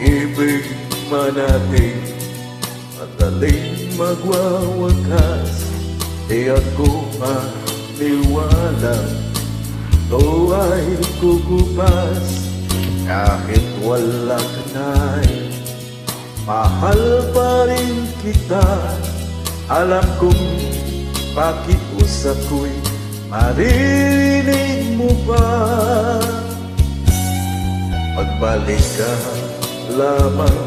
pag-ibig man natin madaling magwawakas. Di ako maniwala ito ay kukupas. Kahit wala ka na'y mahal pa rin kita. Alam kong pakiusap ko'y maririnig mo pa. Pagbalik ka lamang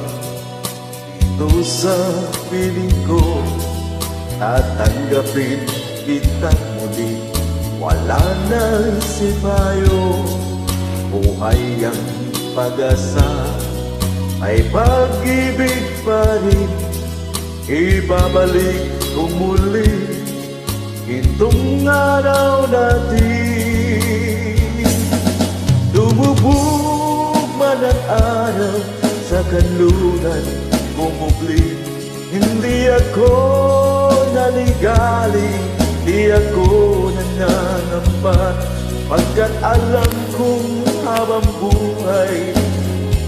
dito sa piling ko, tatanggapin kitang muli. Wala nang sipayo, buhay ang pag-asa, may pag-ibig pa rin. Ibabalik ko muli itong araw natin. Dumubog man ang araw sa kanluran, kumubli. Hindi ako naligalig, di ako nananamba, pagkat alam kong habang buhay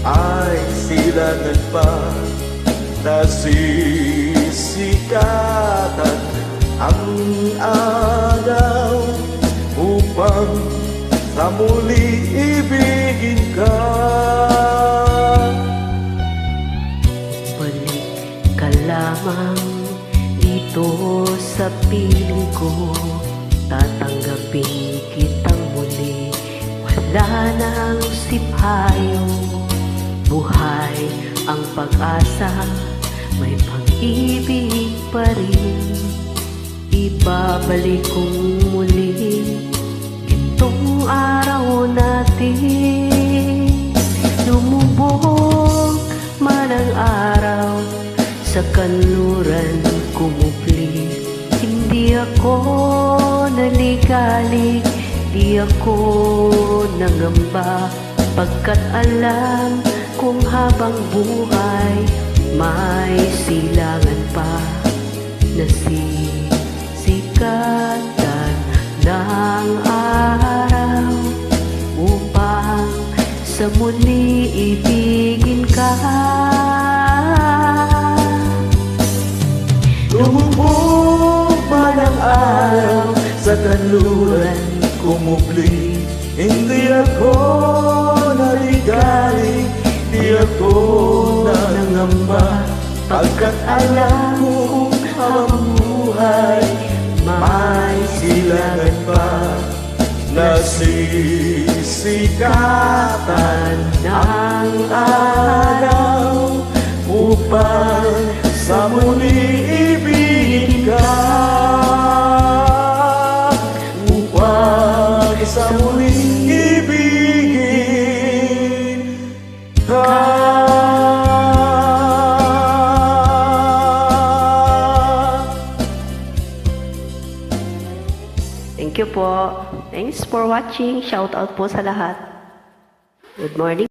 ay silangan pa. Nasisikatan ang araw upang sa muli ibigin ka. Balik ka lamang dito sa piling ko, tatanggapin kitang muli. Wala nang sipayo, buhay ang pag-asa, may pag-ibig pa rin. Ibabalik kong muli itong araw natin. Lumubog man ang araw sa kanluran, kumupli. Hindi ako naligalig, di ako nangamba, pagkat alam kung habang buhay may silangan pa. Nasisikatan ng araw upang sa muli ibigin ka. Lumubog man ang araw sa kanluran, kumubli. Hindi ako naligalig, di ako nangamba, pagkat alam kong habang buhay may silangan pa. Nasisikatan ang araw upang sa muli ibigin ka. Upang sa muli ibigin ka. Thank you po. Thanks for watching. Shout out po sa lahat. Good morning.